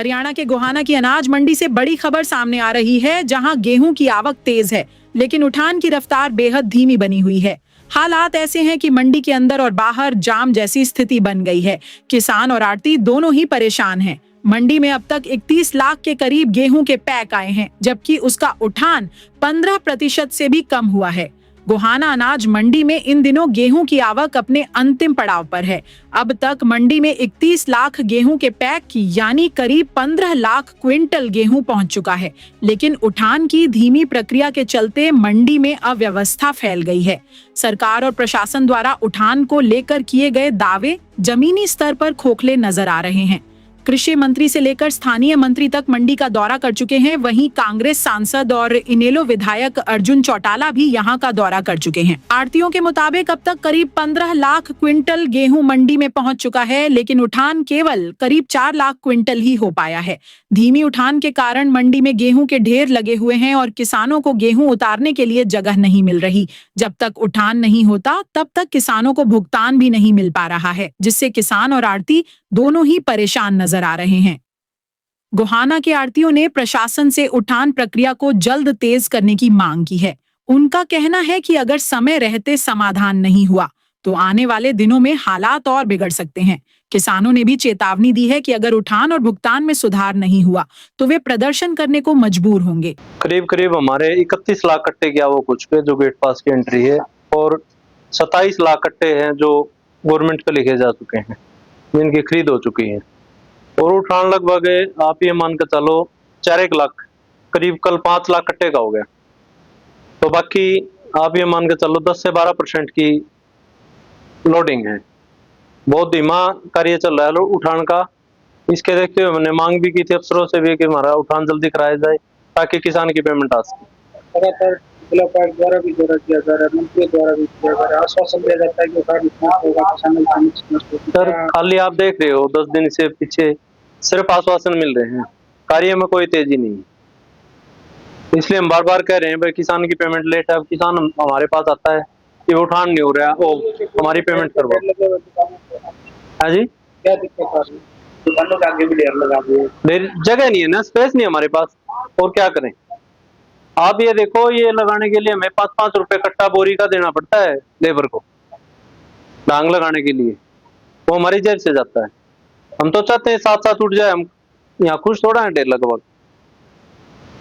हरियाणा के गोहाना की अनाज मंडी से बड़ी खबर सामने आ रही है, जहां गेहूं की आवक तेज है, लेकिन उठान की रफ्तार बेहद धीमी बनी हुई है। हालात ऐसे हैं कि मंडी के अंदर और बाहर जाम जैसी स्थिति बन गई है। किसान और आड़ती दोनों ही परेशान हैं। मंडी में अब तक 31 लाख के करीब गेहूं के पैक आए हैं, जबकि उसका उठान 15% से भी कम हुआ है। गोहाना अनाज मंडी में इन दिनों गेहूं की आवक अपने अंतिम पड़ाव पर है। अब तक मंडी में 31 लाख गेहूं के पैक की यानी करीब 15 लाख क्विंटल गेहूं पहुंच चुका है, लेकिन उठान की धीमी प्रक्रिया के चलते मंडी में अव्यवस्था फैल गई है। सरकार और प्रशासन द्वारा उठान को लेकर किए गए दावे जमीनी स्तर पर खोखले नजर आ रहे हैं। कृषि मंत्री से लेकर स्थानीय मंत्री तक मंडी का दौरा कर चुके हैं। वहीं कांग्रेस सांसद और इनेलो विधायक अर्जुन चौटाला भी यहां का दौरा कर चुके हैं। आड़तियों के मुताबिक अब तक करीब 15 लाख क्विंटल गेहूं मंडी में पहुंच चुका है, लेकिन उठान केवल करीब 4 लाख क्विंटल ही हो पाया है। धीमी उठान के कारण मंडी में गेहूं के ढेर लगे हुए हैं और किसानों को गेहूं उतारने के लिए जगह नहीं मिल रही। जब तक उठान नहीं होता तब तक किसानों को भुगतान भी नहीं मिल पा रहा है, जिससे किसान और आड़ती दोनों ही परेशान नजर आ रहे हैं। गोहाना के आड़तियों ने प्रशासन से उठान प्रक्रिया को जल्द तेज करने की मांग की है। उनका कहना है कि अगर समय रहते समाधान नहीं हुआ तो आने वाले दिनों में हालात और बिगड़ सकते हैं। किसानों ने भी चेतावनी दी है कि अगर उठान और भुगतान में सुधार नहीं हुआ तो वे प्रदर्शन करने को मजबूर होंगे। करीब करीब हमारे 31 लाख कट्टे की आवक हो चुके हैं जो गेट पास की एंट्री है, और 27 लाख कट्टे हैं जो गवर्नमेंट पे लिखे जा चुके हैं, जिनकी खरीद हो चुकी है। और उठान लगभग आप ये मान के चलो 4 लाख, करीब कल 5 लाख कट्टे का हो गया। तो बाकी आप ये मान के चलो 10 से 12% की लोडिंग है। बहुत धीमा कार्य चल रहा है उठान का। इसके देखते हुए मैंने मांग भी की थी अफसरों से भी कि हमारा उठान जल्दी कराया जाए ताकि किसान की पेमेंट आ सके। लगातार जिला उपायुक्त द्वारा भी दौरा किया जा रहा है, मंत्री द्वारा भी किया जा रहा है, आश्वासन दिया जाता है कि उठान होगा, किसानों का सर खाली आप देख रहे हो 10 दिन से पीछे सिर्फ आश्वासन मिल रहे हैं, कार्य में कोई तेजी नहीं। इसलिए हम बार बार कह रहे हैं भाई किसान की पेमेंट लेट है। अब किसान हमारे पास आता है कि उठान नहीं हो रहा, ओ हमारी पेमेंट करवाओ। हाँ जी, क्या दिक्कत आ रही है? दुकानों के आगे भी ढेर लगा दिए, जगह नहीं है ना, स्पेस नहीं हमारे पास, और क्या करें। आप ये देखो, ये लगाने के लिए हमें 5-5 रुपए कट्टा बोरी का देना पड़ता है लेबर को, डांग लगाने के लिए, वो हमारी जेब से जाता है। हम तो चाहते हैं साथ साथ उठ जाए, हम यहाँ खुश थोड़ा है ढेर लगभग।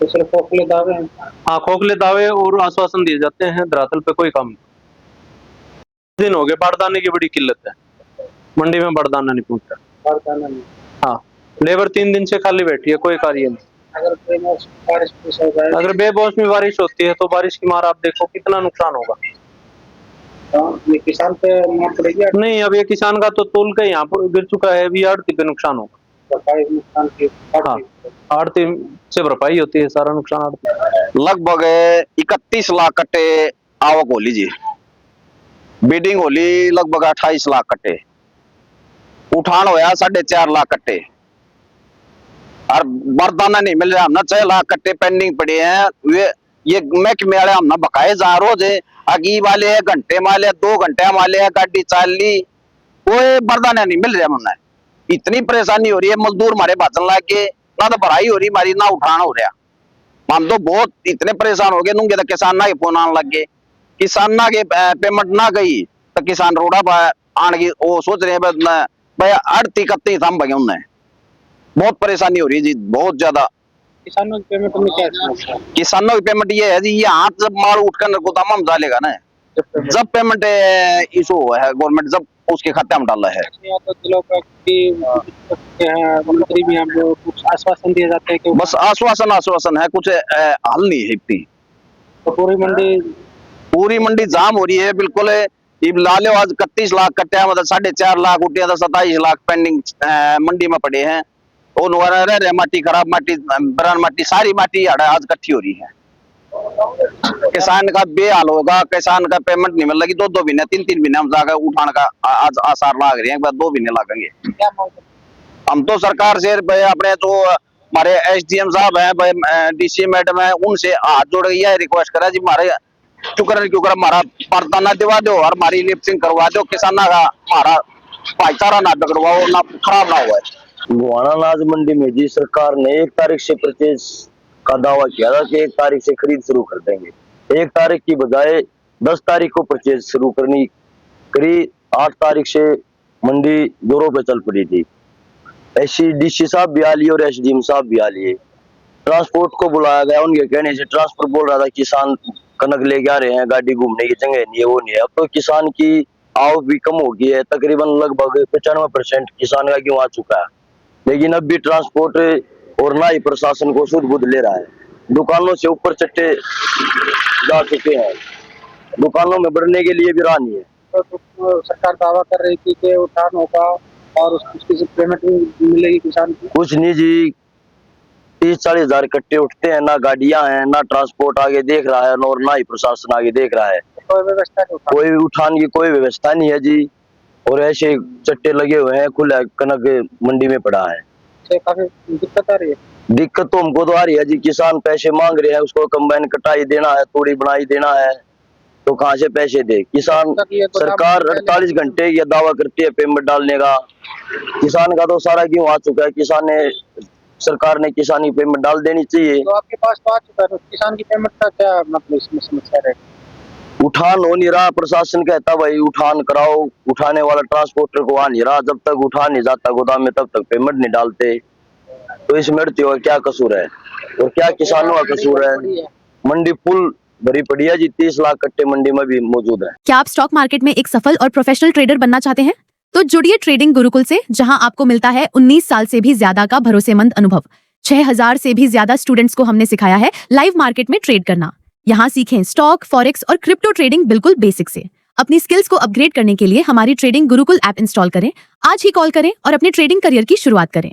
तो सिर्फ खोखले दावे हैं। हाँ, खोखले दावे और आश्वासन दिए जाते हैं, धरातल पे कोई काम नहीं। दिन हो गए बारदाने की बड़ी किल्लत है, मंडी में बारदाना नहीं पहुंचता। बारदाना नहीं। हाँ, लेबर 3 दिन से खाली बैठी है, कोई कार्य नहीं। अगर बारिश हो जाए, अगर बेमौसमी बारिश होती है तो बारिश की मार आप देखो कितना नुकसान होगा। ये किसान पे मार पड़ेगी? नहीं, अब ये किसान का तो तोल का यहाँ पर गिर चुका है, अभी आड़ती पे नुकसान होगा। नुकसान की हाँ, आड़ती से भरपाई होती है सारा नुकसान आड़ती। लगभग 31 लाख कट्टे आवक हो लीजिए, बीडिंग होली लगभग 28 लाख कट्टे, उठान होया 4.5 लाख कट्टे, और बरदाना नहीं मिल रहा। हमने 6 लाख कट्टे पेंडिंग पड़े हैं। वे ये महकमे वाले हमने बकाए जा रोज अगी वाले घंटे माले 2 घंटे माले गाड़ी चाल ली, कोई बरदाना नहीं मिल रहा। हमने इतनी परेशानी हो रही है, मजदूर हमारे भाषण लग गए, ना तो भराई हो रही हमारी, ना उठान हो रहा। हम तो बहुत इतने परेशान हो गए। नूंगे तो किसान ना के फोन आने लग गए, किसान ना के पेमेंट ना गई तो किसान रोड़ा आने की वो सोच रहे हैं भाई 38-31 हम भगे उन्हें। बहुत परेशानी हो रही है जी, बहुत ज्यादा। किसानों की पेमेंट में क्या समस्या? किसानों की पेमेंट ये है जी, ये हाथ जब माल उठकर गोदाम में डालेगा ना, जब पेमेंट इशू हुआ है गवर्नमेंट जब उसके खाते में डाला है। तो जिला उपायुक्त मंत्री भी हमको कुछ आश्वासन दिए जाते हैं कि बस आश्वासन है, कुछ हल नहीं है इतनी। तो पूरी मंडी जाम हो रही है बिल्कुल। लाले आज 31 लाख कट्टे मतलब 4.5 लाख उठे, 27 लाख पेंडिंग मंडी में पड़े हैं। और माटी खराब माटी, बरान माटी, सारी माटी आज इकट्ठी हो रही है। किसान का बेहाल होगा, किसान का पेमेंट नहीं मिल रही। 2-2 महीने 3-3 महीने हम जाकर उठाने का आज आसार लाग रहे हैं, 2 महीने लगेंगे। हम तो सरकार से अपने जो हमारे SDM साहब है, DC मैडम है, उनसे हाथ जोड़ के यह रिक्वेस्ट करा जी हमारे क्यों हमारा बरदाना दिवा दो और हमारी लिफ्टिंग करवा दो, किसाना का हमारा भाईचारा ना बिगड़वाओ, ना खराब ना हुआ है। गोहाना अनाज मंडी में जी सरकार ने 1 तारीख से परचेज का दावा किया था कि 1 तारीख से खरीद शुरू कर देंगे। 1 तारीख की बजाय 10 तारीख को परचेज शुरू करनी करी। 8 तारीख से मंडी जोरों पे चल पड़ी थी। डीसी साहब भी आ लिए और एसडीएम साहब भी आ लिए। ट्रांसपोर्ट को बुलाया गया, उनके कहने से ट्रांसपोर्ट बोल रहा था किसान कनक लेके आ रहे हैं, गाड़ी घूमने की जगह नहीं है, वो नहीं है। अब तो किसान की आवक भी कम हो गई है, तकरीबन लगभग 95% किसान का गेहूं आ चुका है। लेकिन अब भी ट्रांसपोर्ट और ना ही प्रशासन को सुध बुध ले रहा है। दुकानों से ऊपर चट्टे जा चुके हैं, दुकानों में बढ़ने के लिए भी राह नहीं है। तो सरकार दावा कर रही थी कि उठान होगा और उसकी पेमेंट भी मिलेगी किसान की। कुछ नहीं जी, 30-40 हजार कट्टे उठते हैं, ना गाड़ियां हैं, ना ट्रांसपोर्ट आगे देख रहा है और ना ही प्रशासन आगे देख रहा है। कोई व्यवस्था नहीं, कोई उठान की कोई व्यवस्था नहीं है जी। और ऐसे चट्टे लगे हुए हैं, खुला कनक मंडी में पड़ा है। काफी दिक्कत आ रही है। दिक्कत तो हमको तो आ रही है जी, किसान पैसे मांग रहे हैं, उसको कंबाइन कटाई देना है, तूड़ी बनाई देना है, तो कहाँ से पैसे दे किसान। सरकार 48 घंटे का दावा करती है पेमेंट डालने का, किसान का तो सारा गेहूं आ चुका है। सरकार ने किसान की पेमेंट डाल देनी चाहिए। तो आपके पास तो आ चुका है, तो किसान की पेमेंट का क्या मतलब इसमें समस्या है? उठान हो नहीं रहा, प्रशासन कहता भाई उठान कराओ, उठाने वाला ट्रांसपोर्टर को आ नहीं रहा। जब तक उठा नहीं जाता गोदाम में तब तक पेमेंट नहीं डालते। तो इसमें का क्या कसूर है और क्या किसानों का कसूर है? मंडी फुल भरी पड़ी है जी, 30 लाख कट्टे मंडी में भी मौजूद है। क्या आप स्टॉक मार्केट में एक सफल और प्रोफेशनल ट्रेडर बनना चाहते हैं? तो जुड़िए ट्रेडिंग गुरुकुल से, जहां आपको मिलता है 19 साल से भी ज्यादा का भरोसेमंद अनुभव। 6000 से भी ज्यादा स्टूडेंट्स को हमने सिखाया है लाइव मार्केट में ट्रेड करना। यहाँ सीखें स्टॉक, फॉरेक्स और क्रिप्टो ट्रेडिंग बिल्कुल बेसिक से। अपनी स्किल्स को अपग्रेड करने के लिए हमारी ट्रेडिंग गुरुकुल ऐप इंस्टॉल करें। आज ही कॉल करें और अपने ट्रेडिंग करियर की शुरुआत करें।